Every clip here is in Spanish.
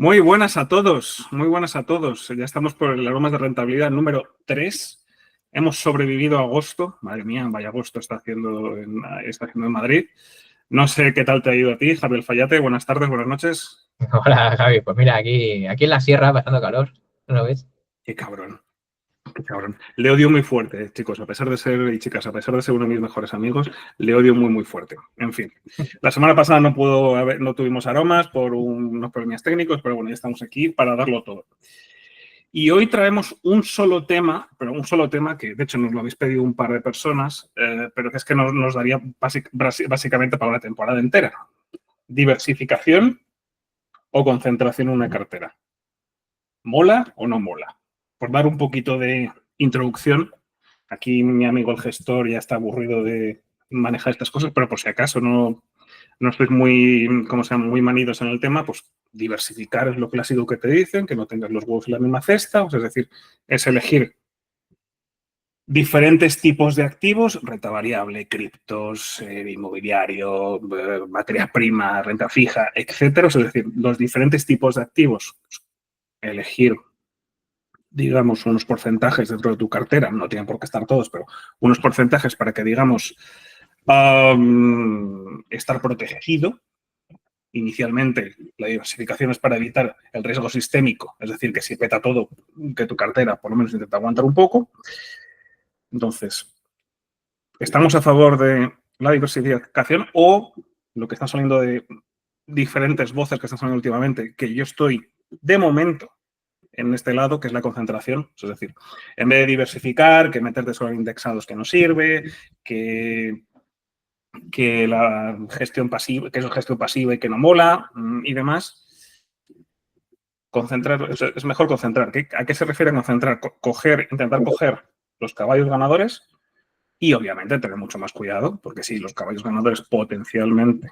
Muy buenas a todos, muy buenas a todos. Ya estamos por el aromas de rentabilidad número 3. Hemos sobrevivido a agosto. Madre mía, vaya agosto está haciendo en Madrid. No sé qué tal te ha ido a ti, Javier Fayate. Buenas tardes, buenas noches. Hola, Javi. Pues mira, aquí en la sierra pasando calor, ¿no lo ves? Qué cabrón, qué cabrón. Le odio muy fuerte, chicos, a pesar de ser, y chicas, a pesar de ser uno de mis mejores amigos, le odio muy, muy fuerte. En fin, la semana pasada no tuvimos aromas por unos problemas técnicos, pero bueno, ya estamos aquí para darlo todo. Y hoy traemos un solo tema, pero un solo tema que de hecho nos lo habéis pedido un par de personas, pero que es que nos daría básicamente para una temporada entera. Diversificación o concentración en una cartera. ¿Mola o no mola? Por dar un poquito de introducción, aquí mi amigo el gestor ya está aburrido de manejar estas cosas, pero por si acaso no estés muy, como se llama, muy manidos en el tema, pues diversificar es lo clásico que te dicen, que no tengas los huevos en la misma cesta, o sea, es decir, es elegir diferentes tipos de activos, renta variable, criptos, inmobiliario, materia prima, renta fija, etcétera. Es decir, los diferentes tipos de activos, elegir, digamos, unos porcentajes dentro de tu cartera, no tienen por qué estar todos, pero unos porcentajes para que, digamos, estar protegido. Inicialmente, la diversificación es para evitar el riesgo sistémico, es decir, que si peta todo, que tu cartera por lo menos intenta aguantar un poco. Entonces, ¿estamos a favor de la diversificación o lo que está saliendo de diferentes voces que están saliendo últimamente, que yo estoy de momento en este lado, que es la concentración? Es decir, en vez de diversificar, que meterte solo en indexados que no sirve, que la gestión pasiva, que eso es gestión pasiva y que no mola y demás. Concentrar, es mejor concentrar. ¿A qué se refiere comenzar? Intentar coger los caballos ganadores y obviamente tener mucho más cuidado, porque sí, los caballos ganadores potencialmente,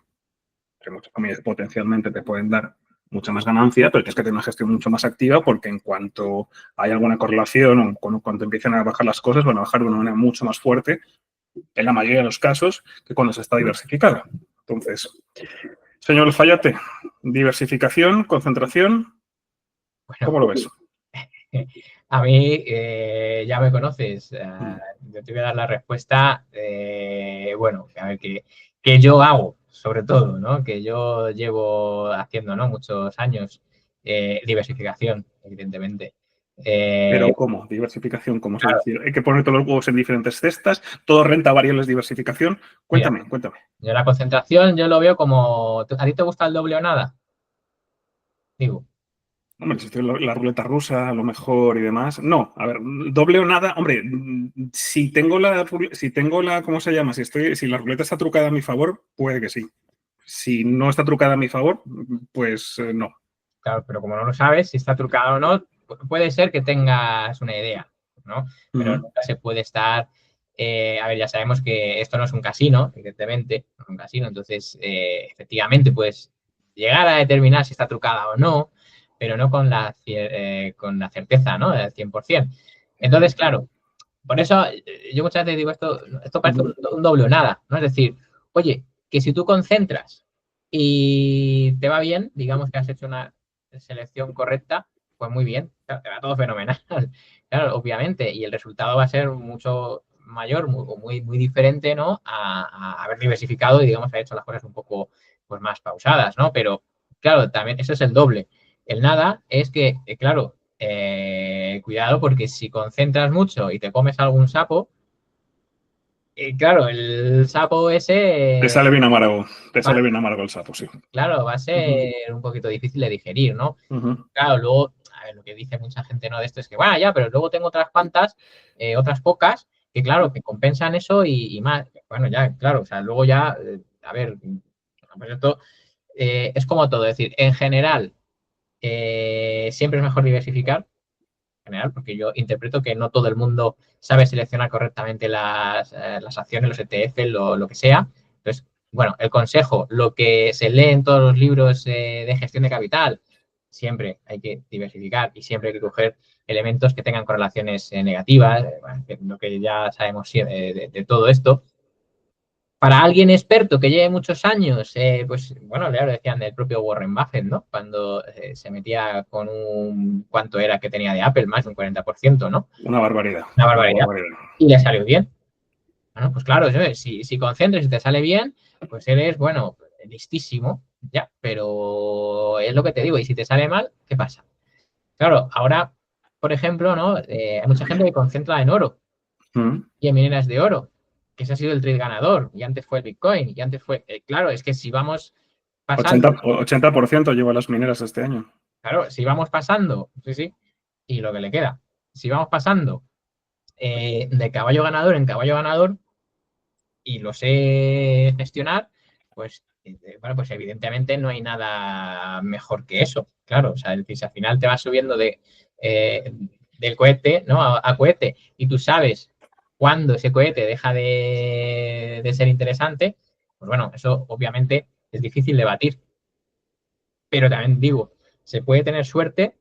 entre muchas comillas, potencialmente te pueden dar mucha más ganancia, pero tienes que tener una gestión mucho más activa porque en cuanto hay alguna correlación o cuando empiecen a bajar las cosas, van a bajar de una manera mucho más fuerte en la mayoría de los casos que cuando se está diversificado. Entonces, señor Fayate, diversificación, concentración, Bueno, ¿cómo lo ves? a mí ya me conoces. Mm. Yo te voy a dar la respuesta, bueno, a ver, que yo hago, sobre todo, ¿no? Que yo llevo haciendo, ¿no? Muchos años. Diversificación, evidentemente. Pero ¿cómo? Diversificación, ¿cómo? Es Claro, decir, hay que poner todos los huevos en diferentes cestas, todo renta variable es diversificación. mira, Cuéntame, cuéntame. yo la concentración yo lo veo como, ¿a ti te gusta el doble o nada? Digo, Hombre, si estoy en la ruleta rusa, a lo mejor y demás. No, a ver, doble o nada. Hombre, si tengo la, ¿cómo se llama? Si la ruleta está trucada a mi favor, puede que sí. Si no está trucada a mi favor, pues no. claro, pero como no lo sabes si está trucado o no, puede ser que tengas una idea, ¿no? Pero Ujú. nunca se puede estar. A ver, ya sabemos que esto no es un casino, evidentemente, no es un casino, entonces efectivamente puedes llegar a determinar si está trucada o no, pero no con la certeza, ¿no? Del 100%. Entonces, claro, por eso yo muchas veces digo esto parece Ujú. un doble o nada, ¿no? Es decir, oye, que si tú concentras y te va bien, digamos que has hecho una selección correcta, pues muy bien, te va todo fenomenal, claro, obviamente, y el resultado va a ser mucho mayor, muy diferente, ¿no? A haber diversificado y, digamos, haber hecho las cosas un poco pues, más pausadas, ¿no? Pero, claro, también eso es el doble. El nada es que, claro, cuidado porque si concentras mucho y te comes algún sapo, claro, el sapo Te ese sale bien amargo, te va, sale bien amargo el sapo, sí. claro, va a Ujú. ser un poquito difícil de digerir, ¿no? Ujú. Claro, luego, a ver, lo que dice mucha gente, ¿no? De esto es que, bueno, ya, pero luego tengo otras cuantas, otras pocas, que claro, que compensan eso y más. Bueno, ya, claro, o sea, luego ya, a ver, pues esto es como todo, es decir, en general, siempre es mejor diversificar, general, porque yo interpreto que no todo el mundo sabe seleccionar correctamente las acciones, los ETF, lo que sea. Entonces, bueno, el consejo, lo que se lee en todos los libros de gestión de capital, siempre hay que diversificar y siempre hay que coger elementos que tengan correlaciones negativas, bueno, lo que ya sabemos de todo esto. Para alguien experto que lleve muchos años, pues bueno, ya lo decían del propio Warren Buffett, ¿no? Cuando se metía con ¿cuánto era que tenía de Apple? Más de un 40%, ¿no? Una barbaridad. Una Una barbaridad. barbaridad. Y le salió bien. Bueno, pues claro, si concentras y te sale bien, pues eres, bueno, listísimo, ya, pero es lo que te digo, y si te sale mal, ¿qué pasa? Claro, ahora, por ejemplo, ¿no? Hay mucha gente que concentra en oro Mm. y en mineras de oro, que ese ha sido el trade ganador, y antes fue el Bitcoin, y antes fue, claro, es que si vamos pasando, 80% lleva las mineras este año. claro, si vamos pasando, sí, sí, y lo que le queda, si vamos pasando de caballo ganador en caballo ganador, y lo sé gestionar, pues, bueno, pues evidentemente no hay nada mejor que eso, claro. O sea, es decir, si al final te vas subiendo del cohete, ¿no? A cohete, y tú sabes cuándo ese cohete deja de ser interesante, pues bueno, eso obviamente es difícil de batir. Pero también digo, se puede tener suerte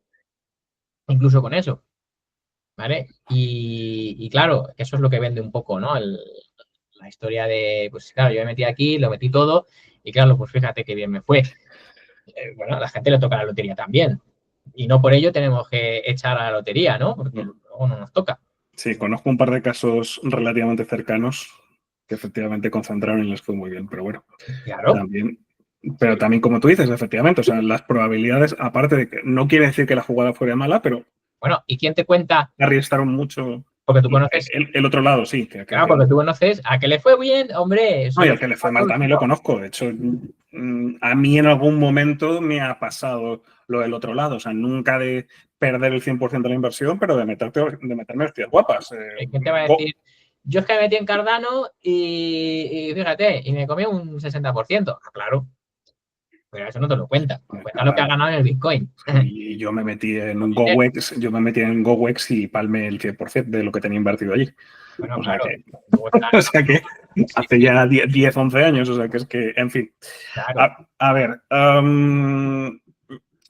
incluso con eso, ¿vale? Y claro, eso es lo que vende un poco, ¿no? La historia de, pues claro, yo me metí aquí, lo metí todo y claro, pues fíjate qué bien me fue. Bueno, a la gente le toca la lotería también. Y no por ello tenemos que echar a la lotería, ¿no? Porque luego no nos toca. Sí, conozco un par de casos relativamente cercanos que efectivamente concentraron y les fue muy bien, pero bueno, Claro. también, pero también como tú dices, efectivamente, o sea, las probabilidades, aparte de que no quiere decir que la jugada fuera mala, pero Bueno, ¿y quién te cuenta? arriesgaron mucho Porque tú conoces, el otro lado, sí, claro, porque tú conoces a que le fue bien, hombre, eso no, y le al que le pasa fue a mal todo el también lo mundo. conozco. De hecho, a mí en algún momento me ha pasado lo del otro lado. O sea, nunca de perder el 100% de la inversión, pero de meterme hostias guapas. ¿Quién te va a decir? Yo es que me metí en Cardano y fíjate, y me comí un 60%. Ah, claro, pero eso no te lo cuenta. Cuenta lo que ha ganado en el Bitcoin. Y yo me metí en GoWex y palmé el 100% de lo que tenía invertido allí. Bueno, O sea claro. que, Luego está, o sea que sí, hace sí, ya 10 11 años. O sea que es que, en fin. claro. A ver,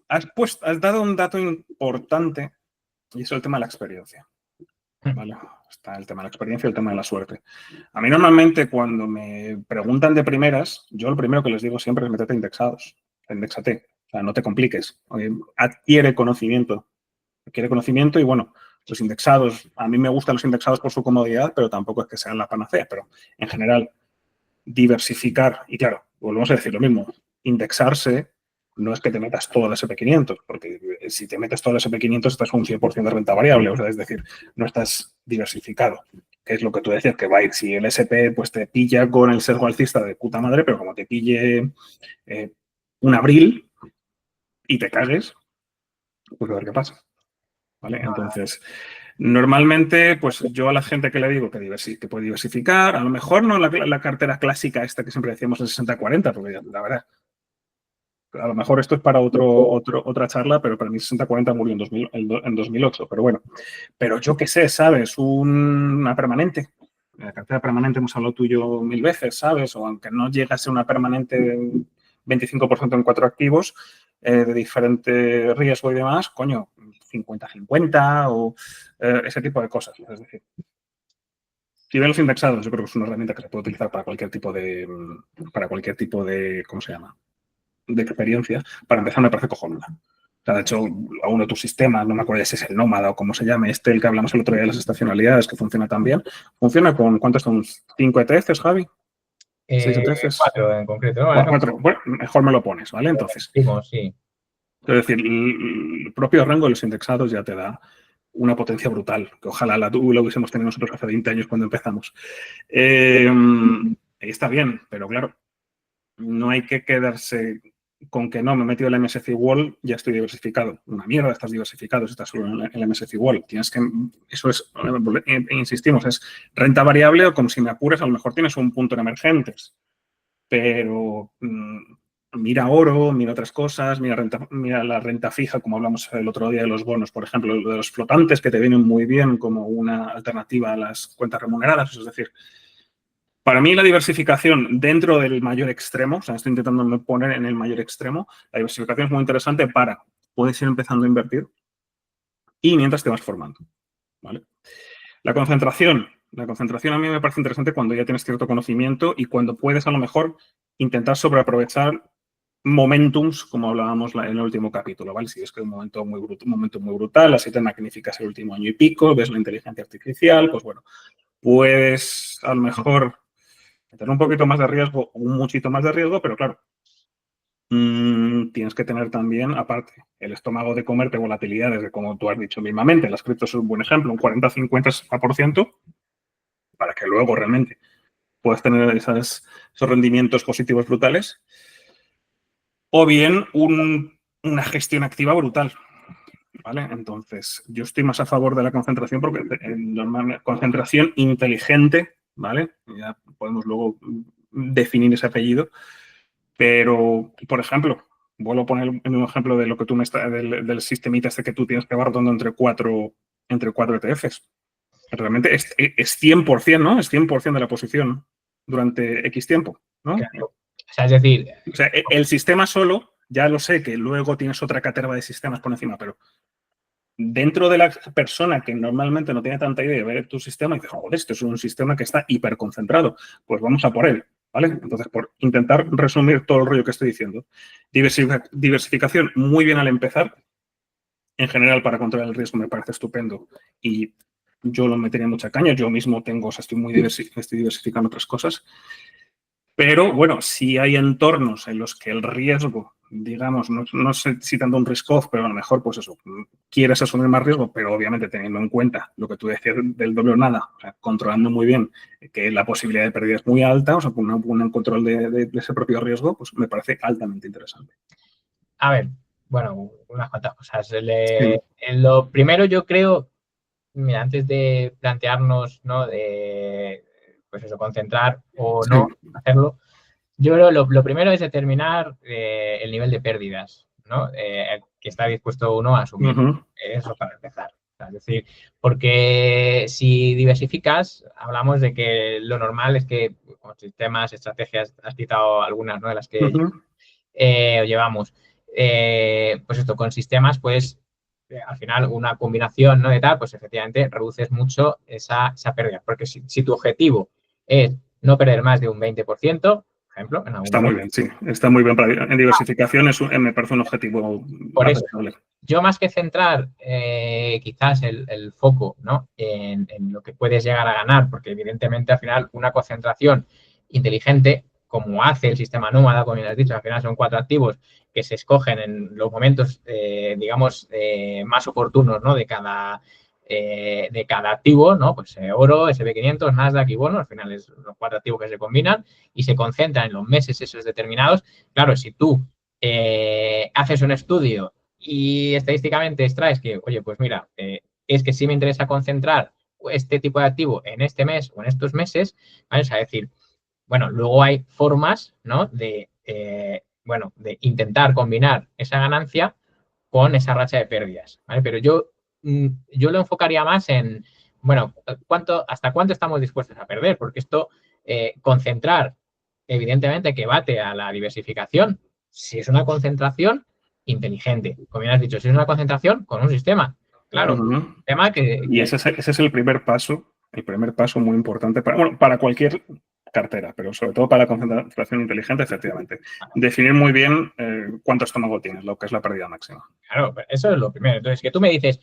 has dado un dato importante y es el tema de la experiencia. ¿Vale? Está el tema de la experiencia y el tema de la suerte. A mí normalmente cuando me preguntan de primeras, yo lo primero que les digo siempre es métete indexados. Indexate. O sea, no te compliques. Adquiere conocimiento. Adquiere conocimiento y bueno, los indexados, a mí me gustan los indexados por su comodidad, pero tampoco es que sean la panacea. Pero en general, diversificar, y claro, volvemos a decir lo mismo, indexarse no es que te metas todo el SP500, porque si te metes todo el SP500 estás con un 100% de renta variable, o sea, es decir, no estás diversificado, que es lo que tú decías, que va a ir, si el SP pues te pilla con el sesgo alcista de puta madre, pero como te pille un abril y te cagues, pues a ver qué pasa. ¿Vale? Entonces, normalmente, pues yo a la gente que le digo que puede diversificar, a lo mejor no la cartera clásica esta que siempre decíamos el 60-40, porque la verdad, a lo mejor esto es para otra charla, pero para mí 60-40 murió en 2008, pero bueno. Pero yo qué sé, ¿sabes? Una permanente. La cartera permanente hemos hablado tú y yo 1000 veces, ¿sabes? O aunque no llegue a ser una permanente 25% en 4 activos de diferente riesgo y demás, coño, 50-50 o ese tipo de cosas. Es decir, si ven los indexados, yo creo que es una herramienta que se puede utilizar para cualquier tipo de, ¿cómo se llama? De experiencia. Para empezar, me parece cojonuda. O sea, de hecho, a uno de tus sistemas, no me acuerdo si es el Nómada o cómo se llame, el que hablamos el otro día de las estacionalidades, que funciona también. Funciona con, ¿cuántos son? ¿5 ETFs, Javi? ¿6 ETFs? 4 en concreto, ¿no? 4. Bueno, mejor me lo pones, ¿vale? Entonces, Sí. es decir, el propio rango de los indexados ya te da una potencia brutal, que ojalá lo hubiésemos tenido nosotros hace 20 años cuando empezamos. Ahí está bien, pero claro, no hay que quedarse con que no, me he metido en la MSCI World, ya estoy diversificado. Una mierda, estás diversificado si estás solo en la MSCI World. Tienes que, eso es, insistimos, es renta variable o como si me apures, a lo mejor tienes un punto en emergentes, pero mira oro, mira otras cosas, mira la renta fija, como hablamos el otro día de los bonos, por ejemplo, de los flotantes que te vienen muy bien como una alternativa a las cuentas remuneradas, es decir, para mí la diversificación dentro del mayor extremo, o sea, estoy intentando poner en el mayor extremo, la diversificación es muy interesante puedes ir empezando a invertir y mientras te vas formando, ¿vale? La concentración, La concentración a mí me parece interesante cuando ya tienes cierto conocimiento y cuando puedes a lo mejor intentar sobreaprovechar momentums, como hablábamos en el último capítulo, ¿vale? Si es que es un momento muy brutal, así te magnificas el último año y pico, ves la inteligencia artificial, pues bueno, puedes a lo mejor tener un poquito más de riesgo o un muchito más de riesgo, pero claro, tienes que tener también, aparte, el estómago de comerte volatilidades de, como tú has dicho mismamente, las criptos es un buen ejemplo, un 40, 50, 60%, para que luego realmente puedas tener esos rendimientos positivos brutales, o bien una gestión activa brutal. ¿Vale? Entonces, yo estoy más a favor de la concentración porque normalmente concentración inteligente, ¿vale? Ya podemos luego definir ese apellido, pero, por ejemplo, vuelvo a poner el mismo ejemplo de lo que tú me estás, del sistemita este que tú tienes que va rotando entre cuatro ETFs. Realmente es 100%, ¿no? Es 100% de la posición durante X tiempo, ¿no? Claro. O sea, es decir, O sea, el sistema solo, ya lo sé que luego tienes otra caterva de sistemas por encima, pero dentro de la persona que normalmente no tiene tanta idea de ver tu sistema, y dice, joder, esto es un sistema que está hiperconcentrado, pues vamos a por él, ¿vale? Entonces, por intentar resumir todo el rollo que estoy diciendo, diversificación muy bien al empezar, en general para controlar el riesgo me parece estupendo y yo lo metería mucha caña, yo mismo tengo, o sea, estoy diversificando otras cosas, pero bueno, si hay entornos en los que el riesgo, digamos, no sé si tanto un risk-off, pero a lo mejor, pues eso, quieres asumir más riesgo, pero obviamente teniendo en cuenta lo que tú decías del doble o nada, o sea, controlando muy bien que la posibilidad de pérdida es muy alta, o sea, con un control de ese propio riesgo, pues me parece altamente interesante. a ver, bueno, unas cuantas cosas. Sí, En lo primero, yo creo, mira, antes de plantearnos, ¿no? De, pues eso, concentrar o sí. no hacerlo, yo creo lo primero es determinar el nivel de pérdidas, ¿no? Que está dispuesto uno a asumir. Uh-huh. Eso para empezar. O sea, es decir, porque si diversificas, hablamos de que lo normal es que con sistemas, estrategias, has citado algunas, ¿no? De las que Uh-huh. llevamos. Pues esto, con sistemas, pues al final una combinación, ¿no? De tal, pues efectivamente reduces mucho esa pérdida. Porque si tu objetivo es no perder más de un 20%, por ejemplo, en algún Está muy momento. bien, sí. Está muy bien. En diversificación me parece un objetivo Por eso, aceptable. yo más que centrar quizás el foco, ¿no? En lo que puedes llegar a ganar, porque evidentemente al final una concentración inteligente, como hace el sistema nómada, como bien has dicho, al final son 4 activos que se escogen en los momentos, digamos, más oportunos, ¿no? De cada activo, ¿no? Pues oro, SP500, Nasdaq y bono, al final es los 4 activos que se combinan y se concentran en los meses esos determinados. Claro, si tú haces un estudio y estadísticamente extraes que, oye, pues mira, es que sí me interesa concentrar este tipo de activo en este mes o en estos meses, ¿vale? O sea, decir, bueno, luego hay formas, ¿no? Bueno, de intentar combinar esa ganancia con esa racha de pérdidas, ¿vale? Pero yo lo enfocaría más en, bueno, ¿hasta cuánto estamos dispuestos a perder? Porque esto, concentrar, evidentemente que bate a la diversificación, si es una concentración inteligente, como bien has dicho, si es una concentración con un sistema, claro, Uh-huh. sistema Y ese es el primer paso muy importante para cualquier cartera, pero sobre todo para la concentración inteligente, efectivamente. Definir muy bien cuánto estómago tienes, lo que es la pérdida máxima. Claro, eso es lo primero. Entonces, que tú me dices,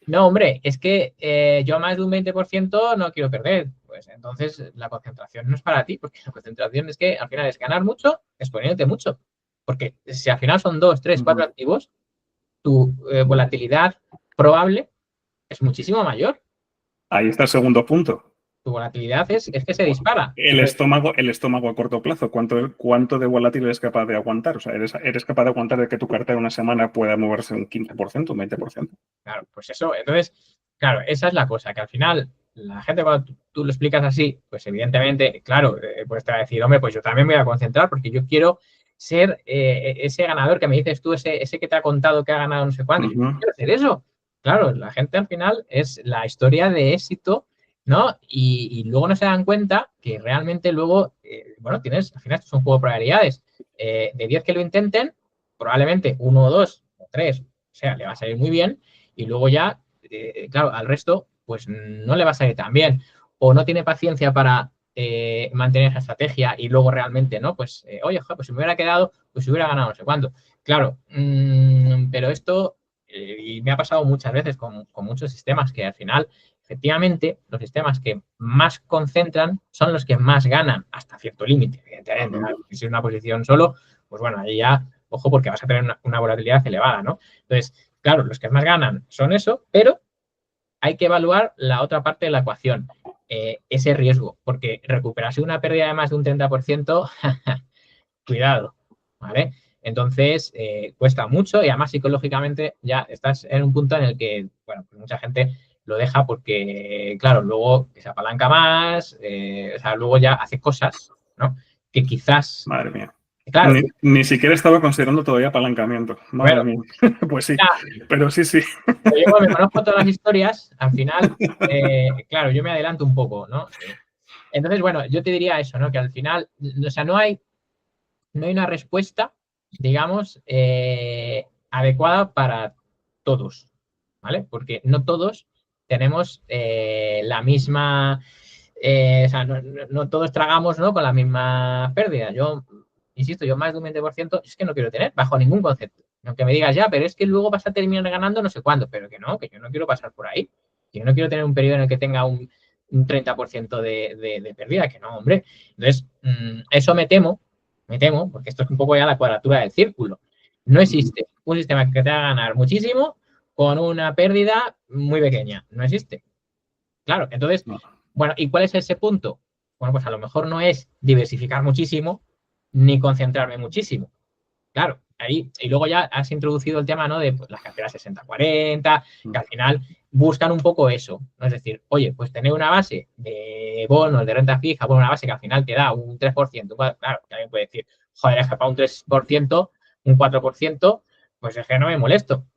no, hombre, es que yo más de un 20% no quiero perder. Pues entonces la concentración no es para ti, porque la concentración es que al final es ganar mucho exponiéndote mucho. Porque si al final son 2, 3, 4 Uh-huh. activos, tu volatilidad probable es muchísimo mayor. Ahí está el segundo punto. Tu volatilidad es que se dispara. El estómago a corto plazo, ¿cuánto de volátil eres capaz de aguantar? O sea, ¿eres capaz de aguantar de que tu cartera una semana pueda moverse un 15%, un 20%? Claro, pues eso, entonces, claro, esa es la cosa, que al final la gente cuando tú lo explicas así, pues evidentemente, claro, pues te va a decir, hombre, pues yo también me voy a concentrar porque yo quiero ser ese ganador que me dices tú, ese que te ha contado que ha ganado no sé cuánto, yo Uh-huh. quiero hacer eso. Claro, la gente al final es la historia de éxito, ¿no? Y luego no se dan cuenta que realmente luego, bueno, al final esto es un juego de probabilidades. De 10 que lo intenten, probablemente uno o dos o tres, o sea, le va a salir muy bien y luego ya, claro, al resto, pues no le va a salir tan bien. o no tiene paciencia para mantener esa estrategia y luego realmente, ¿no? Pues, oye, pues si me hubiera quedado, pues si hubiera ganado no sé cuánto. Claro, pero esto, y me ha pasado muchas veces con muchos sistemas que al final, efectivamente, los sistemas que más concentran son los que más ganan hasta cierto límite, evidentemente. Si es una posición solo, pues bueno, ahí ya, ojo, porque vas a tener una volatilidad elevada, ¿no? Entonces, claro, los que más ganan son eso, pero hay que evaluar la otra parte de la ecuación, ese riesgo, porque recuperarse una pérdida de más de un 30%, cuidado, ¿vale? Entonces, cuesta mucho y además psicológicamente ya estás en un punto en el que, bueno, pues mucha gente lo deja porque, claro, luego se apalanca más, o sea, luego ya hace cosas, ¿no? Que quizás, Madre mía. claro, Ni siquiera estaba considerando todavía apalancamiento. Madre bueno, mía. Pues sí, ya, pero sí, sí. pero yo como me conozco todas las historias, al final, claro, yo me adelanto un poco, ¿no? Entonces, bueno, yo te diría eso, ¿no? Que al final, o sea, no hay una respuesta, digamos, adecuada para todos, ¿vale? Porque no todos tenemos la misma, o sea, no todos tragamos, ¿no? Con la misma pérdida. Yo, insisto, yo más de un 20% es que no quiero tener bajo ningún concepto. Aunque me digas ya, pero es que luego vas a terminar ganando no sé cuándo, pero que yo no quiero pasar por ahí. Que yo no quiero tener un periodo en el que tenga un 30% de pérdida, que no, hombre. Entonces, eso me temo, porque esto es un poco ya la cuadratura del círculo. No existe un sistema que te haga ganar muchísimo con una pérdida muy pequeña. No existe. Claro, entonces, No. bueno, ¿y cuál es ese punto? Bueno, pues a lo mejor no es diversificar muchísimo ni concentrarme muchísimo. Claro, ahí, y luego ya has introducido el tema, ¿no? De pues, las carteras 60-40, que al final buscan un poco eso, ¿no? Es decir, oye, pues tener una base de bonos, de renta fija, bueno, una base que al final te da un 3%, claro, que alguien puede decir, joder, es que para un 3%, un 4%, pues es que no me molesto.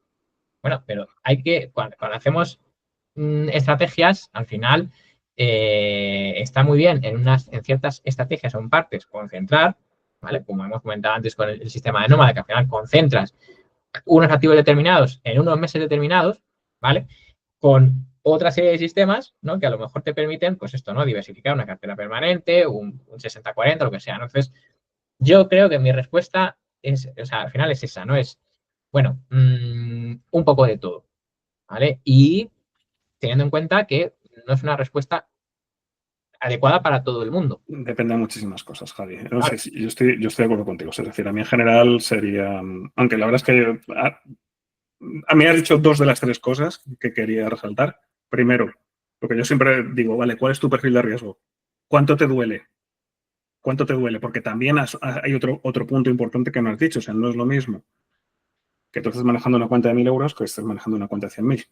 Bueno, pero hay que, cuando hacemos estrategias, al final está muy bien en ciertas estrategias o en partes concentrar, ¿vale? Como hemos comentado antes con el sistema de nómada, que al final concentras unos activos determinados en unos meses determinados, ¿vale? Con otra serie de sistemas, ¿no? Que a lo mejor te permiten, pues esto, ¿no? Diversificar una cartera permanente, un 60-40, lo que sea. Entonces, yo creo que mi respuesta es, o sea, al final es esa, ¿no? Es, bueno, un poco de todo, ¿vale? Y teniendo en cuenta que no es una respuesta adecuada para todo el mundo. Depende de muchísimas cosas, Javi. No Claro. sé, yo estoy de acuerdo contigo. Es decir, a mí en general sería, aunque la verdad es que a mí has dicho dos de las tres cosas que quería resaltar. Primero, lo que yo siempre digo, vale, ¿cuál es tu perfil de riesgo? ¿Cuánto te duele? ¿Cuánto te duele? Porque también hay otro punto importante que no has dicho. O sea, no es lo mismo que tú estés manejando una cuenta de 1.000 euros que estés manejando una cuenta de 100.000.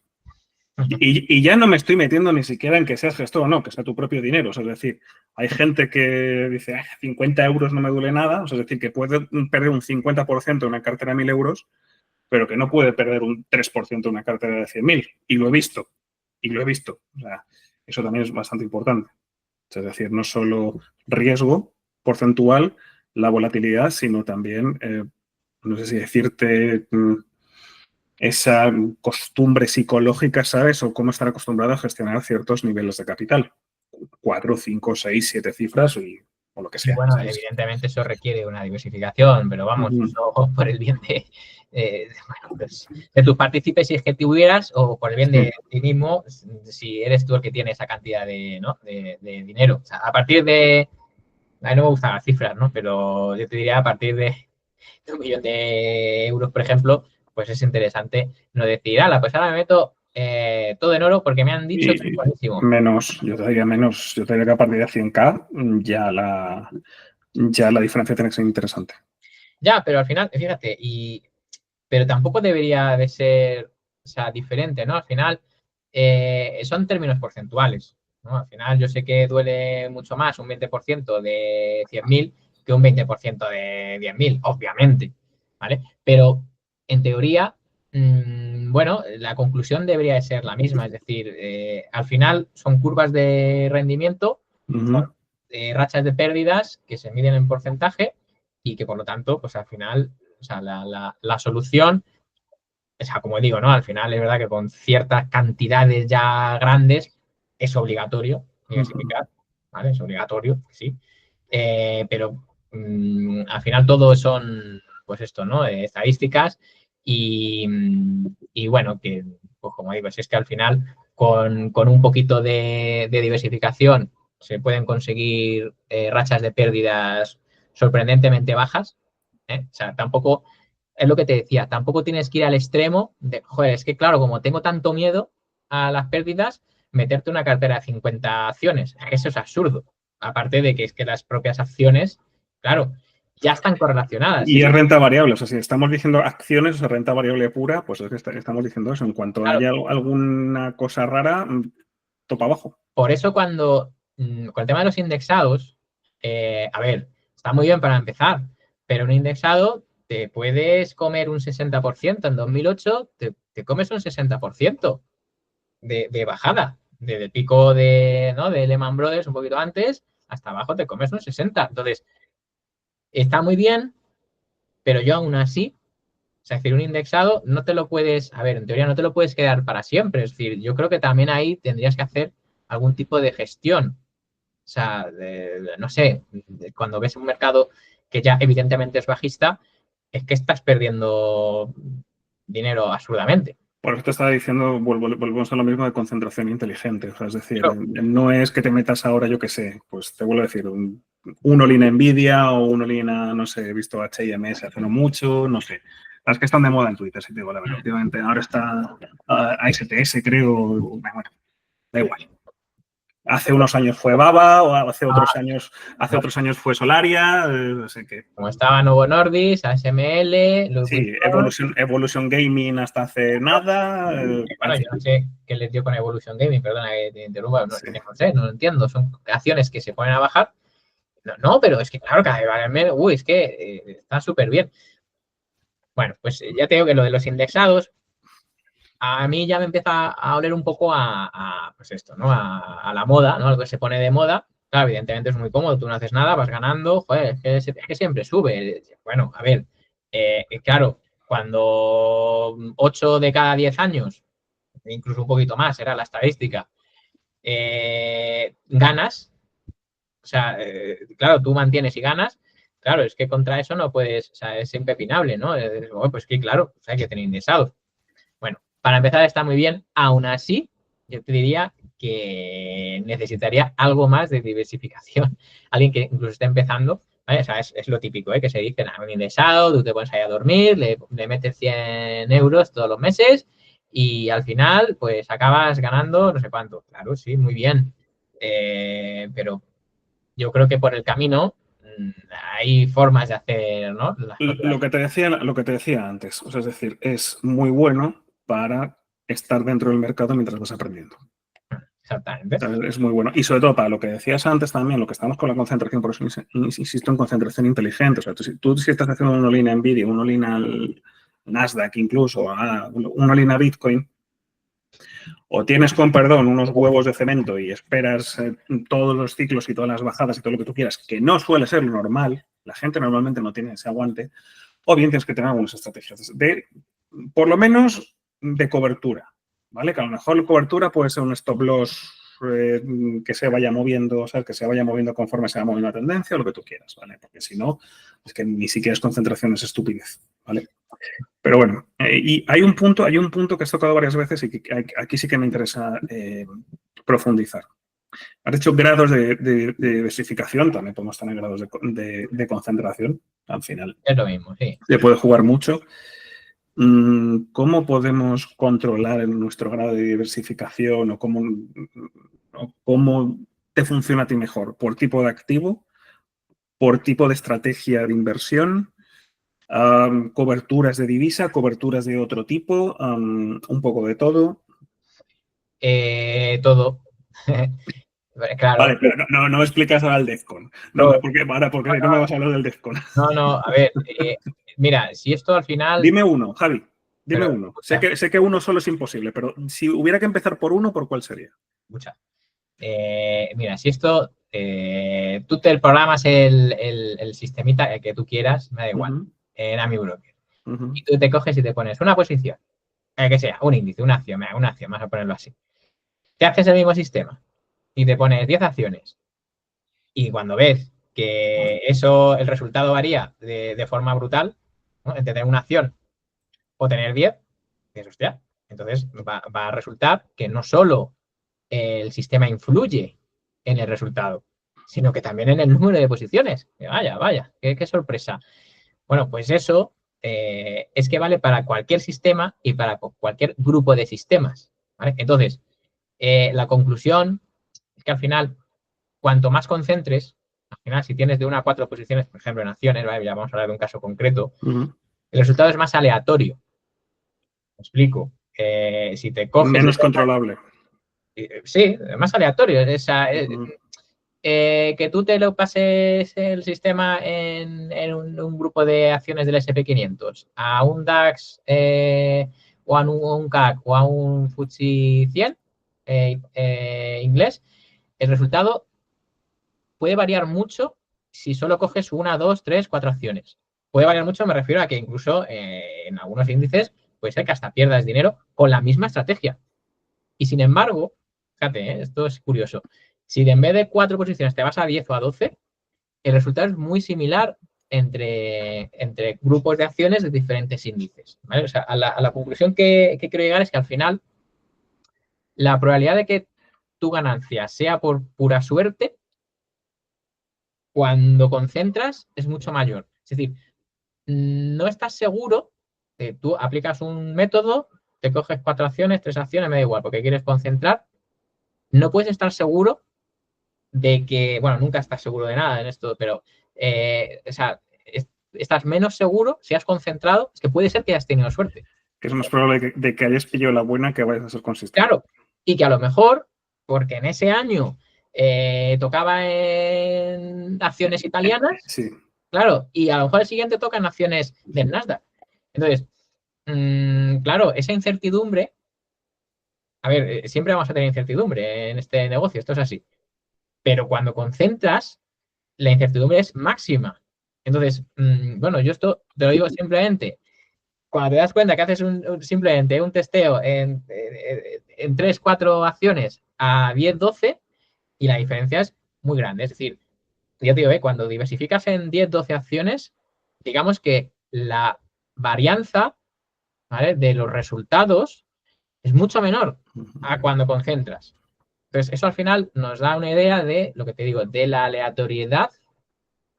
Y ya no me estoy metiendo ni siquiera en que seas gestor o no, que sea tu propio dinero. O sea, es decir, hay gente que dice, 50 euros no me duele nada. O sea, es decir, que puede perder un 50% en una cartera de 1.000 euros, pero que no puede perder un 3% en una cartera de 100.000. Y lo he visto. Y lo he visto. O sea, eso también es bastante importante. O sea, es decir, no solo riesgo porcentual, la volatilidad, sino también, no sé si decirte, esa costumbre psicológica, ¿sabes? O cómo estar acostumbrado a gestionar ciertos niveles de capital. 4, 5, 6, 7 cifras o lo que Y sea, bueno, ¿sabes? evidentemente eso requiere una diversificación, pero vamos, eso por el bien bueno, pues, de tus partícipes si es que tuvieras, o por el bien de ti mismo, si eres tú el que tiene esa cantidad de, ¿no? de dinero. O sea, a partir de, a mí no me gustan las cifras, ¿no? Pero yo te diría a partir de 1 millón de euros, por ejemplo, pues es interesante no decir, ala, pues ahora me meto todo en oro porque me han dicho que es Y buenísimo. menos, yo te diría que a partir de 100K ya la diferencia tiene que ser interesante. Ya, pero al final, fíjate, pero tampoco debería de ser, o sea, diferente, ¿no? Al final, son términos porcentuales, ¿no? Al final yo sé que duele mucho más un 20% de 100.000 que un 20% de 10.000, obviamente, ¿vale? Pero en teoría, bueno, la conclusión debería de ser la misma, es decir, al final son curvas de rendimiento, son rachas de pérdidas que se miden en porcentaje y que por lo tanto, pues al final, o sea, la solución, o sea, como digo, ¿no? Al final es verdad que con ciertas cantidades ya grandes es obligatorio, diversificar, ¿vale? Es obligatorio, sí. Pero al final todo son, pues esto, ¿no? Estadísticas y bueno, que, pues como digo, si es que al final con un poquito de diversificación se pueden conseguir rachas de pérdidas sorprendentemente bajas. O sea, tampoco, es lo que te decía, tampoco tienes que ir al extremo de, joder, es que claro, como tengo tanto miedo a las pérdidas, meterte una cartera de 50 acciones. Eso es absurdo. Aparte de que es que las propias acciones, claro, ya están correlacionadas. Y es renta variable, o sea, si estamos diciendo acciones, o sea, renta variable pura, pues es que estamos diciendo eso. En cuanto Claro, haya alguna cosa rara, topa abajo. por eso cuando, con el tema de los indexados, a ver, está muy bien para empezar, pero un indexado te puedes comer un 60%. En 2008 te comes un 60% de bajada. Desde el pico de, ¿no? de Lehman Brothers un poquito antes hasta abajo te comes un 60%. Entonces, está muy bien, pero yo aún así, o sea, es decir, un indexado no te lo puedes, a ver, en teoría no te lo puedes quedar para siempre. Es decir, yo creo que también ahí tendrías que hacer algún tipo de gestión. O sea, no sé, cuando ves un mercado que ya evidentemente es bajista, es que estás perdiendo dinero absurdamente. Por eso te estaba diciendo, volvemos a lo mismo de concentración inteligente. O sea, es decir, Pero, no es que te metas ahora, yo qué sé, pues te vuelvo a decir, un all-in a Nvidia o un all-in a, no sé, he visto H&M hace no mucho, no sé. Las que están de moda en Twitter, si te digo la verdad. Últimamente ahora está ASTS, creo, bueno, da igual. Hace unos años fue Baba, o hace otros años fue Solaria, no sé qué. como estaba Novo Nordisk, ASML, Sí, Ludwig. Evolution Gaming hasta hace nada. Bueno, yo no sé qué les dio con Evolution Gaming, perdona que te interrumpa, no, Sí. no sé, no lo entiendo. Son acciones que se ponen a bajar. No, no, pero es que claro, cada vez valen menos. Uy, es que está súper bien. Bueno, pues ya te digo que lo de los indexados, a mí ya me empieza a oler un poco pues esto, ¿no? A la moda, ¿no? Algo que se pone de moda. Claro, evidentemente es muy cómodo, tú no haces nada, vas ganando, joder, es que siempre sube. Bueno, a ver, claro, cuando 8 de cada 10 años, incluso un poquito más, era la estadística, ganas, o sea, claro, tú mantienes y ganas, claro, es que contra eso no puedes, o sea, es impepinable, ¿no? Pues que claro, o sea, hay que tener indexados. Bueno, para empezar está muy bien. Aún así, yo te diría que necesitaría algo más de diversificación. Alguien que incluso esté empezando, ¿vale? O sea, es lo típico, ¿eh? Que se dice, nada, un indexado, tú te pones ahí a dormir, le metes 100 euros todos los meses y al final, pues acabas ganando no sé cuánto. Claro, sí, muy bien. Pero yo creo que por el camino hay formas de hacer, ¿no? Las cosas. Lo que te decía antes, o sea, es decir, es muy bueno para estar dentro del mercado mientras vas aprendiendo. Exactamente. ¿Sabes? Es muy bueno. Y sobre todo para lo que decías antes también, lo que estamos con la concentración, por eso insisto en concentración inteligente. O sea, tú si estás haciendo una línea Nvidia, una línea al Nasdaq incluso, una línea Bitcoin, o tienes con perdón unos huevos de cemento y esperas todos los ciclos y todas las bajadas y todo lo que tú quieras, que no suele ser lo normal, la gente normalmente no tiene ese aguante, o bien tienes que tener algunas estrategias de, por lo menos, de cobertura, ¿vale? Que a lo mejor la cobertura puede ser un stop loss que se vaya moviendo, o sea, que se vaya moviendo conforme se va moviendo la tendencia o lo que tú quieras, ¿vale? Porque si no, es que ni siquiera es concentración, es estupidez, ¿vale? Pero bueno, y hay un punto que has tocado varias veces y que aquí sí que me interesa profundizar. Has dicho grados de diversificación, también podemos tener grados de concentración, al final. Es lo mismo, sí. Se puede jugar mucho. ¿Cómo podemos controlar nuestro grado de diversificación o cómo te funciona a ti mejor? ¿Por tipo de activo? ¿Por tipo de estrategia de inversión? Coberturas de divisa, coberturas de otro tipo, un poco de todo. Todo. Claro, Vale, pero no explicas ahora el DEFCON. No, todo. porque si no me vas a hablar del DEFCON. No, no, a ver, mira, si esto al final, Dime uno, Javi. Dime pero uno. Sé que uno solo es imposible, pero si hubiera que empezar por uno, ¿por cuál sería? escucha, mira, si esto, tú te programas el sistemita que tú quieras, me da igual, Ujú, en AmiBroker, ujú. y tú te coges y te pones una posición, que sea, un índice, una acción, vamos a ponerlo así. Te haces el mismo sistema, y te pones 10 acciones. Y cuando ves que eso, el resultado varía de forma brutal, ¿no? Entre tener una acción o tener 10, dices, hostia, entonces va a resultar que no solo el sistema influye en el resultado, sino que también en el número de posiciones. Vaya, qué sorpresa. Bueno, pues eso es que vale para cualquier sistema y para cualquier grupo de sistemas, ¿vale? Entonces, la conclusión es que al final, cuanto más concentres, al final, si tienes de 1 a 4 posiciones, por ejemplo, en acciones, ¿vale? Ya vamos a hablar de un caso concreto, el resultado es más aleatorio. Me explico. Si te coges... Menos controlable. Sí, más aleatorio. Que tú te lo pases el sistema en un grupo de acciones del SP500 a un DAX o a un CAC o a un FTSE 100 inglés, el resultado puede variar mucho si solo coges 1, 2, 3, 4 acciones. Puede variar mucho, me refiero a que incluso en algunos índices puede ser que hasta pierdas dinero con la misma estrategia. Y sin embargo, fíjate, esto es curioso. Si en vez de 4 posiciones te vas a 10 o a 12, el resultado es muy similar entre grupos de acciones de diferentes índices. ¿Vale? O sea, a la conclusión que quiero llegar es que al final la probabilidad de que tu ganancia sea por pura suerte, cuando concentras, es mucho mayor. Es decir, no estás seguro, tú aplicas un método, te coges 4 acciones, 3 acciones, me da igual, porque quieres concentrar, no puedes estar seguro de que, bueno, nunca estás seguro de nada en esto, pero, o sea, estás menos seguro si has concentrado, es que puede ser que hayas tenido suerte. Que es más probable de que hayas pillado la buena que vayas a ser consistente. Claro, y que a lo mejor, porque en ese año tocaba en acciones italianas, sí. Claro, y a lo mejor el siguiente toca en acciones del Nasdaq. Entonces, claro, esa incertidumbre, a ver, siempre vamos a tener incertidumbre en este negocio, esto es así. Pero cuando concentras, la incertidumbre es máxima. Entonces, bueno, yo esto te lo digo simplemente, cuando te das cuenta que haces simplemente un testeo en 3, 4 acciones a 10, 12, y la diferencia es muy grande. Es decir, ya te digo, cuando diversificas en 10, 12 acciones, digamos que la varianza, ¿vale?, de los resultados es mucho menor a cuando concentras. Entonces, eso al final nos da una idea de lo que te digo, de la aleatoriedad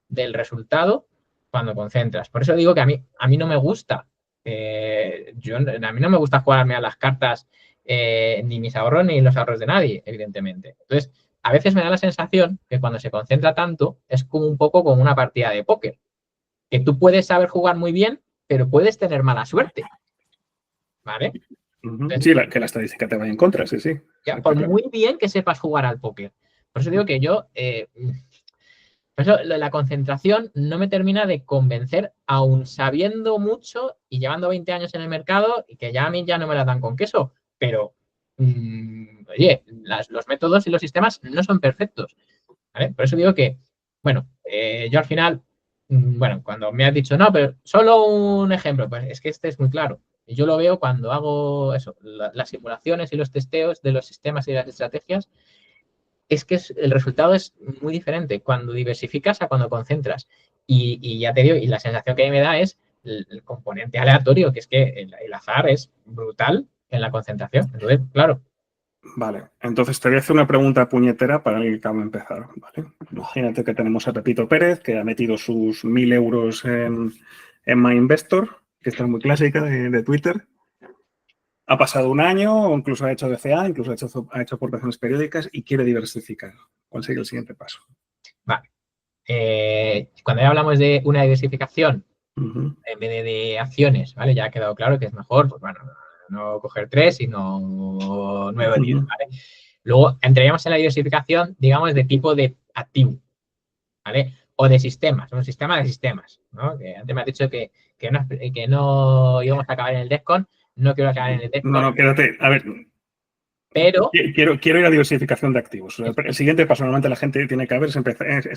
del resultado cuando concentras. Por eso digo que a mí no me gusta. A mí no me gusta jugarme a las cartas ni mis ahorros ni los ahorros de nadie, evidentemente. Entonces, a veces me da la sensación que cuando se concentra tanto es como un poco como una partida de póker. Que tú puedes saber jugar muy bien, pero puedes tener mala suerte. ¿Vale? Entonces, sí, que la estadística te vaya en contra, sí. Ya, por muy bien que sepas jugar al póker. Por eso digo que yo... Por eso la concentración no me termina de convencer, aún sabiendo mucho y llevando 20 años en el mercado y que ya a mí ya no me la dan con queso. Pero, oye, los métodos y los sistemas no son perfectos. ¿Vale? Por eso digo que, bueno, yo al final, bueno, cuando me has dicho, no, pero solo un ejemplo, pues es que este es muy claro. Yo lo veo cuando hago eso, las simulaciones y los testeos de los sistemas y de las estrategias. Es que el resultado es muy diferente cuando diversificas a cuando concentras. Y ya te digo, y la sensación que a mí me da es el componente aleatorio, que es que el azar es brutal en la concentración. Entonces, claro. Vale, entonces te voy a hacer una pregunta puñetera para el que acaba de empezar. ¿Vale? Imagínate que tenemos a Pepito Pérez, que ha metido sus 1.000 euros en MyInvestor, que esta es muy clásica de Twitter. Ha pasado un año, o incluso ha hecho DCA, incluso ha hecho aportaciones periódicas y quiere diversificar. ¿Cuál sería el siguiente paso? Vale. Cuando ya hablamos de una diversificación, en vez de acciones, ¿vale? Ya ha quedado claro que es mejor, pues bueno, no coger 3, sino 9 o 10, ¿vale? Luego entraríamos en la diversificación, digamos, de tipo de activo, ¿vale? O de sistemas, un sistema de sistemas, ¿no? Que antes me has dicho que no íbamos a acabar en el DEFCON, no quiero acabar en el DEFCON. No, quédate, a ver. Pero... Quiero ir a diversificación de activos. O sea, el siguiente paso, normalmente la gente tiene que ver es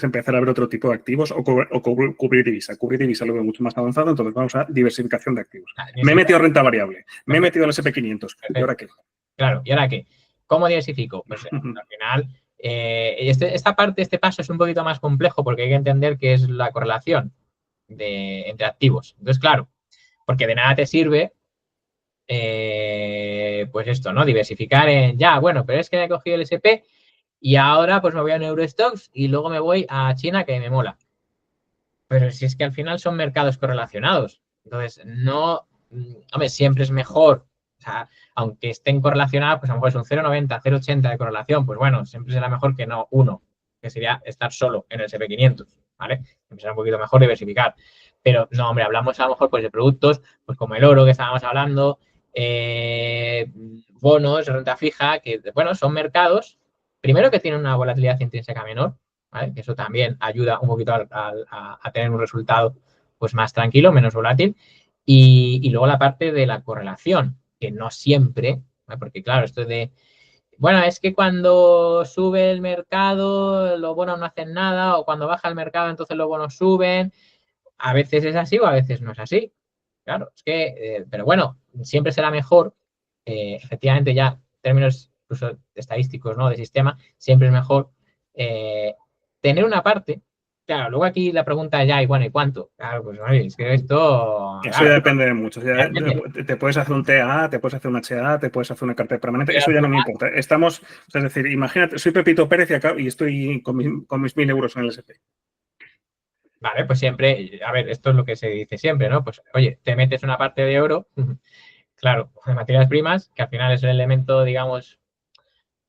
empezar a ver otro tipo de activos o cubrir divisa. Cubrir divisa lo veo mucho más avanzado, entonces vamos a diversificación de activos. Me he metido a renta variable, me he metido al SP500. ¿Y ahora qué? Claro, ¿y ahora qué? ¿Cómo diversifico? Pues al final Esta parte, este paso es un poquito más complejo porque hay que entender qué es la correlación entre activos. Entonces, claro, porque de nada te sirve, pues esto, ¿no? Diversificar bueno, pero es que me he cogido el SP y ahora pues me voy a Eurostoxx y luego me voy a China que me mola. Pero si es que al final son mercados correlacionados. Entonces, no, hombre, siempre es mejor, o sea, aunque estén correlacionados, pues a lo mejor es un 0,90, 0,80 de correlación, pues bueno, siempre será mejor que no uno, que sería estar solo en el SP500, ¿vale? Siempre será un poquito mejor diversificar. Pero no, hombre, hablamos a lo mejor pues de productos, pues como el oro que estábamos hablando, bonos, renta fija, que, bueno, son mercados, primero que tienen una volatilidad intrínseca menor, ¿vale? Que eso también ayuda un poquito a tener un resultado pues más tranquilo, menos volátil. Y luego la parte de la correlación, que no siempre, ¿vale? Porque claro, esto de, bueno, es que cuando sube el mercado los bonos no hacen nada, o cuando baja el mercado entonces los bonos suben, a veces es así o a veces no es así. Claro, es que, pero bueno, siempre será mejor, efectivamente ya en términos incluso estadísticos, ¿no? De sistema, siempre es mejor tener una parte. Claro, luego aquí la pregunta es ya, y bueno, ¿y cuánto? Claro, pues oye, es que esto, Eso ya claro, depende de mucho. depende. Te puedes hacer un TA, te puedes hacer un HA, te puedes hacer una cartera permanente. Pero Eso al ya no me final, importa. Estamos, o sea, es decir, imagínate, soy Pepito Pérez y estoy con mis 1.000 euros en el SP. vale, pues siempre, a ver, esto es lo que se dice siempre, ¿no? Pues oye, te metes una parte de oro, claro, de materias primas, que al final es el elemento, digamos,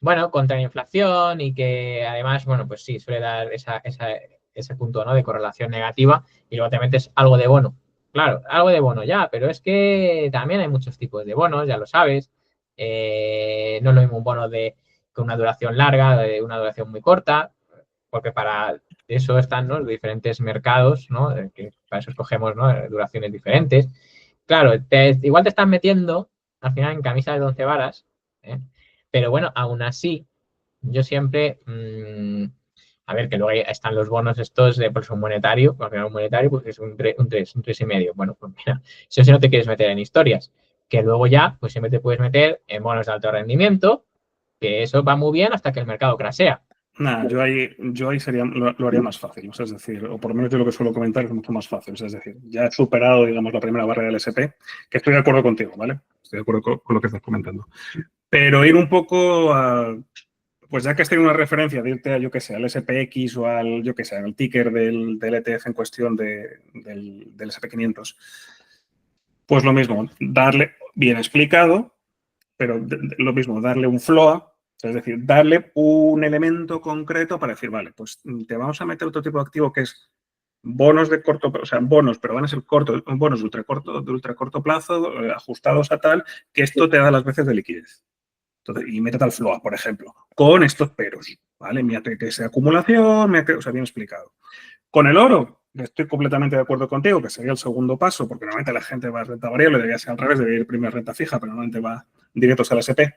bueno, contra la inflación y que además, bueno, pues sí, suele dar ese punto, ¿no? De correlación negativa y luego te metes algo de bono. Claro, algo de bono ya, pero es que también hay muchos tipos de bonos, ya lo sabes. No es lo mismo un bono con una duración larga, de una duración muy corta, porque para eso están, ¿no? Los diferentes mercados, ¿no? Que para eso escogemos, ¿no? Duraciones diferentes. Claro, igual te estás metiendo al final en camisa de 11 varas, ¿eh? Pero bueno, aún así, yo siempre, a ver, que luego ahí están los bonos estos de por un monetario, al final un monetario pues es un 3 y medio. Bueno, pues mira, eso si no te quieres meter en historias, que luego ya, pues siempre te puedes meter en bonos de alto rendimiento, que eso va muy bien hasta que el mercado crasea. Nada, yo ahí sería, lo haría más fácil. O sea, es decir, o por lo menos yo lo que suelo comentar es mucho más fácil. O sea, es decir, ya he superado, digamos, la primera barrera del SP, que estoy de acuerdo contigo, ¿vale? Estoy de acuerdo con lo que estás comentando. Pero ir un poco a, pues ya que has tenido una referencia de irte a, yo qué sé, al SPX o al, yo qué sé, al ticker del ETF en cuestión del SP500, pues lo mismo, darle bien explicado, pero lo mismo, darle un flow, es decir, darle un elemento concreto para decir, vale, pues te vamos a meter otro tipo de activo que es bonos de corto, o sea, bonos, pero van a ser cortos, bonos de ultra corto plazo, ajustados a tal, que esto te da las veces de liquidez. Entonces, y métete al flow, por ejemplo, con estos peros, ¿vale? Mírate que sea acumulación, o sea, bien explicado. Con el oro, estoy completamente de acuerdo contigo, que sería el segundo paso, porque normalmente la gente va a renta variable, debería ser al revés, debería ir primero renta fija, pero normalmente va directos al SP.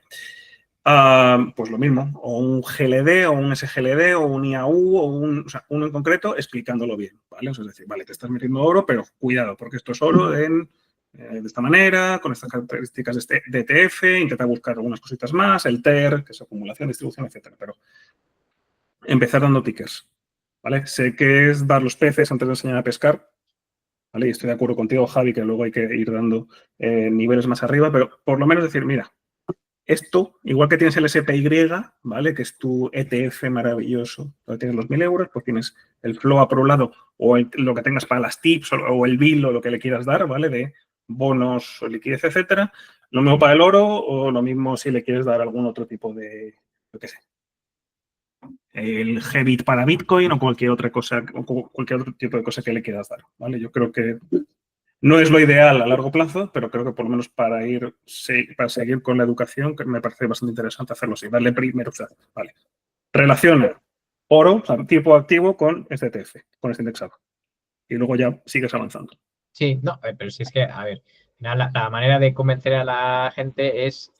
Pues lo mismo, o un GLD, o un SGLD, o un IAU, o sea, uno en concreto, explicándolo bien, ¿vale? O sea, es decir, vale, te estás metiendo oro, pero cuidado, porque esto es oro de esta manera, con estas características de ETF, intenta buscar algunas cositas más, el TER, que es acumulación, distribución, etcétera, pero empezar dando tickers, ¿vale? Sé que es dar los peces antes de enseñar a pescar, ¿vale? Y estoy de acuerdo contigo, Javi, que luego hay que ir dando niveles más arriba, pero por lo menos decir, mira, esto, igual que tienes el SPY, ¿vale? Que es tu ETF maravilloso, donde tienes los 1.000 euros, pues tienes el flow por un lado, o lo que tengas para las tips, o el bill, o lo que le quieras dar, ¿vale? De bonos, o liquidez, etcétera. Lo mismo para el oro, o lo mismo si le quieres dar algún otro tipo de, yo qué sé, el GBIT para Bitcoin o cualquier otra cosa, o cualquier otro tipo de cosa que le quieras dar, ¿vale? Yo creo que no es lo ideal a largo plazo, pero creo que por lo menos para seguir con la educación, que me parece bastante interesante hacerlo así, darle primero, o sea, vale. Relaciona oro, o sea, tipo activo con este ETF, con este indexado. Y luego ya sigues avanzando. Sí, no, pero si es que, a ver, al final la manera de convencer a la gente es,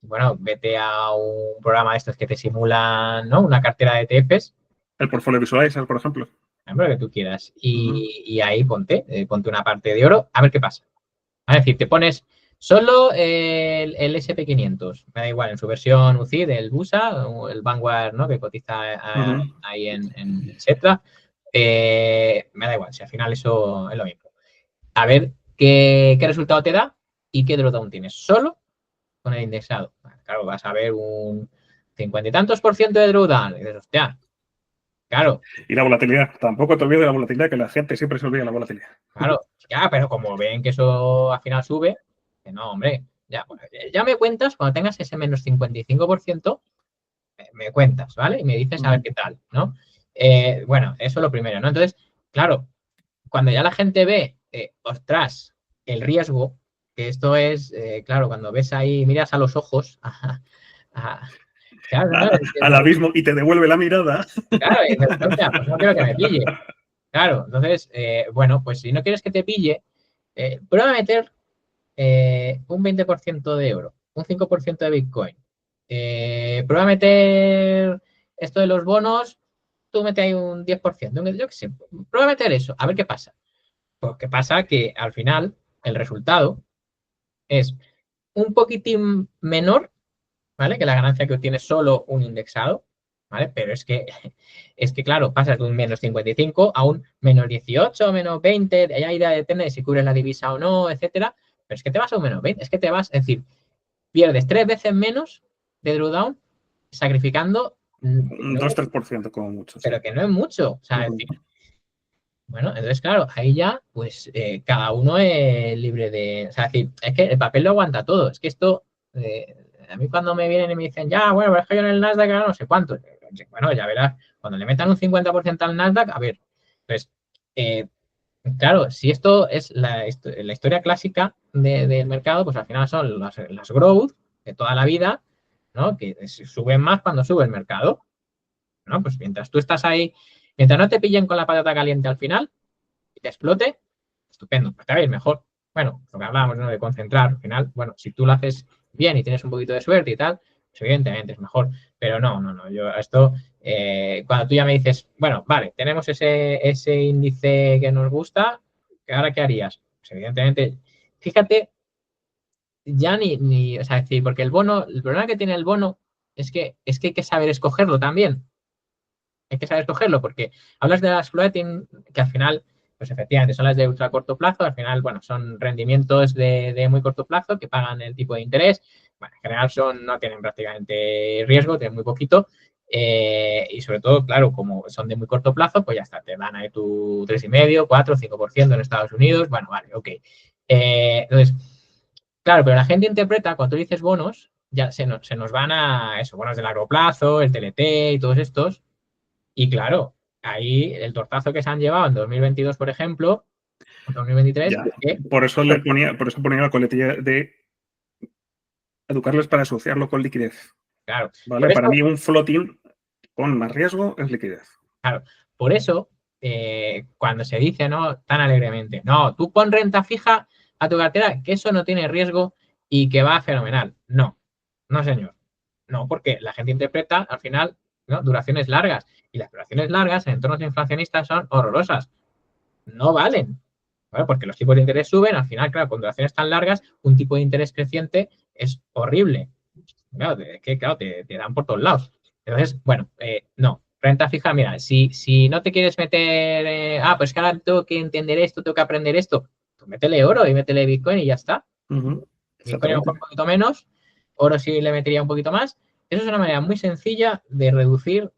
bueno, vete a un programa de estos que te simulan, ¿no? Una cartera de ETFs, El portfolio visualizer, por ejemplo. lo que tú quieras, y ahí ponte una parte de oro, a ver qué pasa. Es decir, te pones, Solo el SP500, me da igual, en su versión UCI del BUSA, o el Vanguard, ¿no? Que cotiza ahí en Setra, me da igual, si al final eso es lo mismo. A ver qué resultado te da y qué drawdown tienes. Solo con el indexado. Claro, vas a ver un 50 y tantos por ciento de drawdown. Y dices, hostia, claro. Y la volatilidad, tampoco te olvides de la volatilidad, que la gente siempre se olvida de la volatilidad. Claro, ya, pero como ven que eso al final sube, que no, hombre, ya, pues, ya me cuentas, cuando tengas ese menos 55%, me cuentas, ¿vale? Y me dices a ver qué tal, ¿no? Bueno, eso es lo primero, ¿no? Entonces, claro, cuando ya la gente ve, ostras, el riesgo, que esto es, claro, cuando ves ahí, miras a los ojos, claro, no, Al abismo y te devuelve la mirada. claro, y dices, hostia, pues no quiero que me pille. Claro, entonces, bueno, pues si no quieres que te pille, prueba a meter un 20% de euro, un 5% de Bitcoin. Prueba a meter esto de los bonos, tú mete ahí un 10%, yo qué sé, prueba a meter eso, a ver qué pasa. Pues qué pasa que al final el resultado es un poquitín menor, ¿vale? Que la ganancia que obtienes solo un indexado, ¿vale? Pero es que claro, pasas de un menos 55 a un menos 18, menos 20, de ahí depende de si cubres la divisa o no, etcétera. Pero es que te vas a un menos 20, es que te vas, es decir, pierdes 3 veces menos de drawdown sacrificando Un 2-3% como mucho, sí. pero que no es mucho. O sea, es decir, bueno, entonces, claro, ahí ya, pues cada uno es libre de. O sea, es decir, es que el papel lo aguanta todo. Es que esto, a mí cuando me vienen y me dicen, ya, bueno, pero es que yo en el Nasdaq gano no sé cuánto. Bueno, ya verás, cuando le metan un 50% al Nasdaq, a ver, pues, claro, si esto es la historia clásica del mercado, pues al final son las growth de toda la vida, ¿no? Que suben más cuando sube el mercado, ¿no? Pues mientras tú estás ahí, mientras no te pillen con la patata caliente al final y te explote, estupendo, pues te va a ir mejor. Bueno, lo que hablábamos, ¿no? De concentrar, al final, bueno, si tú lo haces bien y tienes un poquito de suerte y tal, pues evidentemente es mejor. Pero no, yo esto, cuando tú ya me dices, bueno, vale, tenemos ese índice que nos gusta, ¿ahora qué harías? Pues evidentemente, fíjate, ya o sea, decir, porque el bono, el problema que tiene el bono es que hay que saber escogerlo también. Hay que saber escogerlo porque hablas de las floating, que al final, pues efectivamente son las de ultra corto plazo, al final, bueno, son rendimientos de muy corto plazo que pagan el tipo de interés. Bueno, en general no tienen prácticamente riesgo, tienen muy poquito. Y sobre todo, claro, como son de muy corto plazo, pues ya está, te dan ahí tu 3,5, 4, 5% en Estados Unidos. Bueno, vale, ok. Entonces, claro, pero la gente interpreta, cuando tú dices bonos, ya se nos van a eso, bonos de largo plazo, el TLT y todos estos. Y claro, ahí el tortazo que se han llevado en 2022, por ejemplo, en 2023, Ya, por eso ponía la coletilla de educarles para asociarlo con liquidez. claro, ¿Vale? por Para eso, mí un floating con más riesgo es liquidez. claro, por eso cuando se dice, ¿no? Tan alegremente, no, tú pon renta fija a tu cartera, que eso no tiene riesgo y que va fenomenal. No, no, señor. No, porque la gente interpreta al final, ¿no? Duraciones largas. Y las duraciones largas en entornos inflacionistas son horrorosas. No valen. ¿Vale? Porque los tipos de interés suben, al final, claro, con duraciones tan largas, un tipo de interés creciente es horrible. Claro, claro, te dan por todos lados. Entonces, bueno, no. Renta fija, mira, si no te quieres meter, pues que ahora tengo que entender esto, tengo que aprender esto, pues métele oro y métele Bitcoin y ya está. Bitcoin a lo mejor un poquito menos, oro sí le metería un poquito más. Eso es una manera muy sencilla de reducir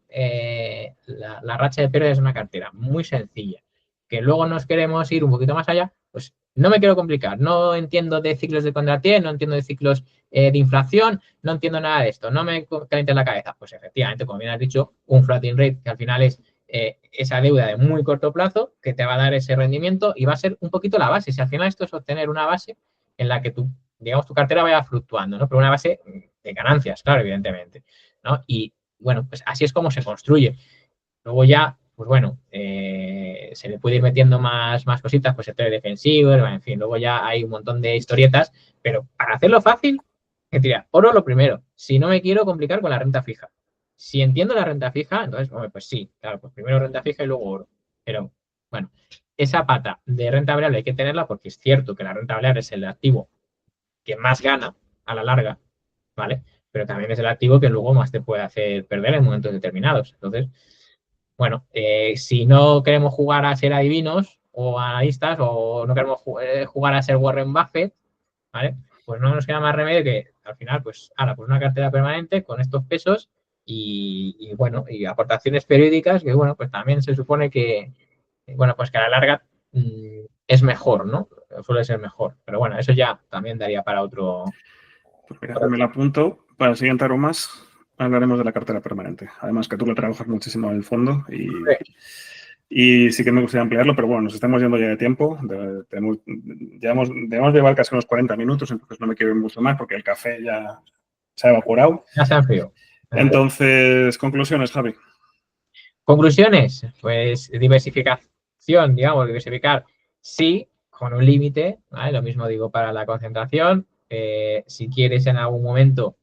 la racha de pérdidas de una cartera. Muy sencilla. Que luego nos queremos ir un poquito más allá, pues no me quiero complicar. No entiendo de ciclos de Kondratiev, no entiendo de ciclos de inflación, no entiendo nada de esto. No me caliente la cabeza. Pues efectivamente, como bien has dicho, un floating rate, que al final es esa deuda de muy corto plazo que te va a dar ese rendimiento y va a ser un poquito la base. Si al final esto es obtener una base en la que tú, digamos, tu cartera vaya fluctuando, ¿no? Pero una base de ganancias, claro, evidentemente, ¿no? Y bueno, pues así es como se construye. Luego ya, pues bueno, se le puede ir metiendo más cositas, pues sectores defensivos, en fin, luego ya hay un montón de historietas, pero para hacerlo fácil, que tira, oro lo primero, si no me quiero complicar con la renta fija. Si entiendo la renta fija, entonces, hombre, pues sí, claro, pues primero renta fija y luego oro. Pero, bueno, esa pata de renta variable hay que tenerla porque es cierto que la renta variable es el activo que más gana a la larga, ¿vale? Pero también es el activo que luego más te puede hacer perder en momentos determinados. Entonces, bueno, si no queremos jugar a ser adivinos o analistas o no queremos jugar a ser Warren Buffett, ¿vale? Pues no nos queda más remedio que al final, pues, pues una cartera permanente con estos pesos y bueno, y aportaciones periódicas que, bueno, pues también se supone que, bueno, pues que a la larga es mejor, ¿no? Suele ser mejor. Pero bueno, eso ya también daría para otro. Pues mira, me la apunto. Para el siguiente aromas hablaremos de la cartera permanente. Además que tú lo trabajas muchísimo en el fondo y sí que me gustaría ampliarlo, pero bueno, nos estamos yendo ya de tiempo. Debemos llevar casi unos 40 minutos, entonces no me quiero ir mucho más porque el café ya se ha evaporado. Ya se enfrió. Entonces, conclusiones, Javi. Conclusiones, pues diversificación, digamos, diversificar sí, con un límite, ¿vale? Lo mismo digo para la concentración. Si quieres en algún momento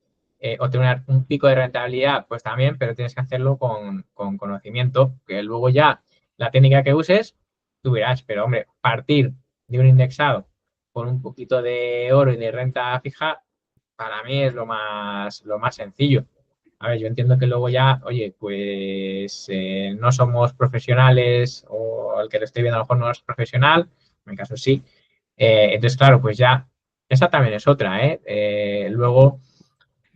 obtener un pico de rentabilidad, pues también, pero tienes que hacerlo con conocimiento, que luego ya la técnica que uses, tú verás, pero hombre, partir de un indexado con un poquito de oro y de renta fija, para mí es lo más sencillo. A ver, yo entiendo que luego ya, oye, pues no somos profesionales o el que lo estoy viendo a lo mejor no es profesional, en mi caso sí. Entonces, claro, pues ya, esa también es otra, ¿eh? Luego,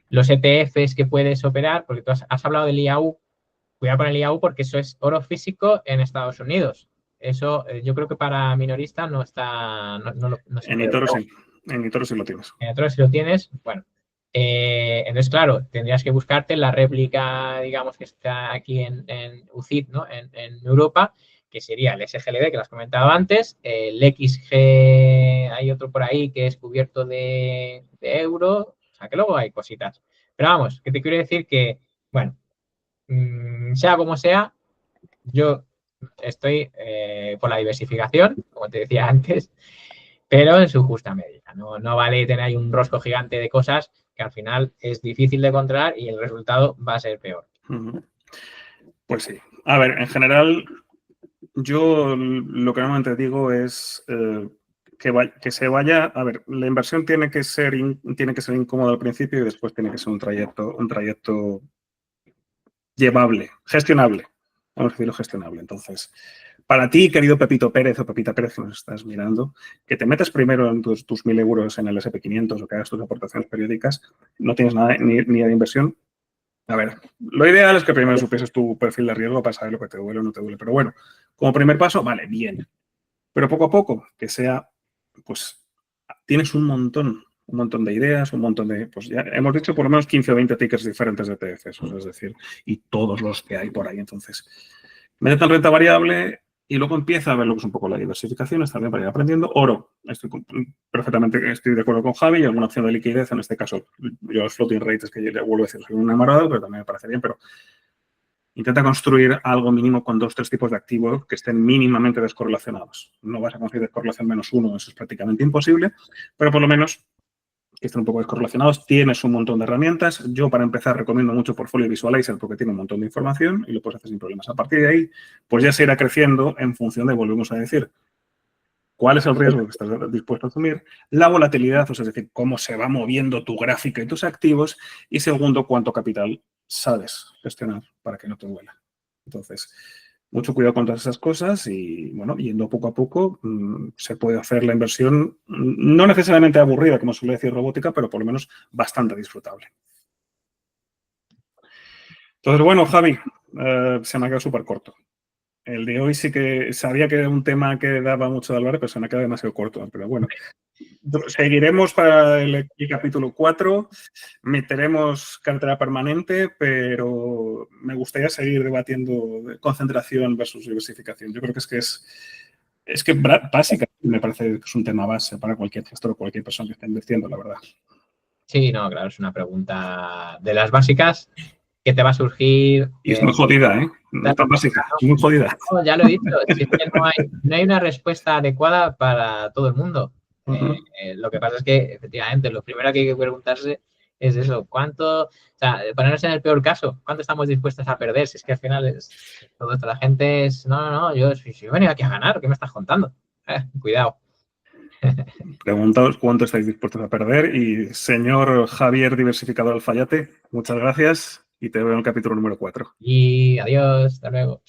los ETFs que puedes operar, porque tú has hablado del IAU, cuidado con el IAU porque eso es oro físico en Estados Unidos. Eso yo creo que para minoristas no está, no se En puede. eToro sí. En eToro sí lo tienes. En otro, si lo tienes, bueno. Entonces, claro, tendrías que buscarte la réplica, digamos, que está aquí en UCIT, ¿no? En Europa, que sería el SGLD, que lo has comentado antes, el XG, hay otro por ahí que es cubierto de euro, o sea, que luego hay cositas. Pero vamos, que te quiero decir que, bueno, sea como sea, yo estoy por la diversificación, como te decía antes, pero en su justa medida. No, no vale tener ahí un rosco gigante de cosas que al final es difícil de controlar y el resultado va a ser peor. Pues sí. A ver, en general, yo lo que normalmente digo es que se vaya. A ver, la inversión tiene que ser incómoda al principio y después tiene que ser un trayecto llevable, gestionable. Vamos a decirlo gestionable. Entonces, para ti, querido Pepito Pérez o Pepita Pérez, que nos estás mirando, que te metas primero en tus 1.000 euros en el SP500 o que hagas tus aportaciones periódicas, no tienes nada ni de inversión. A ver, lo ideal es que primero supieses tu perfil de riesgo para saber lo que te duele o no te duele. Pero bueno, como primer paso, vale, bien. Pero poco a poco, que sea, pues, tienes un montón de ideas, un montón de, pues ya hemos dicho por lo menos 15 o 20 tickets diferentes de ETFs, es decir, y todos los que hay por ahí. Entonces, métete en renta variable y luego empieza a ver lo que es un poco la diversificación, está bien para ir aprendiendo. Oro, estoy de acuerdo con Javi, y alguna opción de liquidez, en este caso, yo los floating rates, que yo le vuelvo a decir, soy un enamorado, pero también me parece bien, pero intenta construir algo mínimo con 2 o 3 tipos de activos que estén mínimamente descorrelacionados. No vas a conseguir descorrelación -1, eso es prácticamente imposible, pero por lo menos que estén un poco descorrelacionados. Tienes un montón de herramientas. Yo, para empezar, recomiendo mucho Portfolio Visualizer porque tiene un montón de información y lo puedes hacer sin problemas. A partir de ahí, pues ya se irá creciendo en función de, volvemos a decir, cuál es el riesgo que estás dispuesto a asumir, la volatilidad, o sea, es decir, cómo se va moviendo tu gráfica y tus activos, y segundo, cuánto capital sabes gestionar para que no te duela. Entonces, mucho cuidado con todas esas cosas y, bueno, yendo poco a poco, se puede hacer la inversión no necesariamente aburrida, como suele decir robótica, pero por lo menos bastante disfrutable. Entonces, bueno, Javi, se me ha quedado súper corto. El de hoy sí que sabía que era un tema que daba mucho de hablar, pero se me ha quedado demasiado corto. Pero bueno, seguiremos para el capítulo 4, meteremos cartera permanente, pero me gustaría seguir debatiendo concentración versus diversificación. Yo creo que es que básica, me parece que es un tema base para cualquier gestor o cualquier persona que esté invirtiendo, la verdad. Sí, no, claro, es una pregunta de las básicas que te va a surgir. Y es muy jodida, ¿eh? No es tan básica, muy jodida. No, ya lo he dicho, es que no hay una respuesta adecuada para todo el mundo. Lo que pasa es que, efectivamente, lo primero que hay que preguntarse es eso, ¿cuánto, o sea, ponernos en el peor caso, cuánto estamos dispuestos a perder? Si es que al final es todo esto, la gente es, no, yo he venido aquí a ganar, ¿qué me estás contando? Cuidado. Preguntaos cuánto estáis dispuestos a perder. Y señor Javier Diversificador Alfayate, muchas gracias y te veo en el capítulo número 4. Y adiós, hasta luego.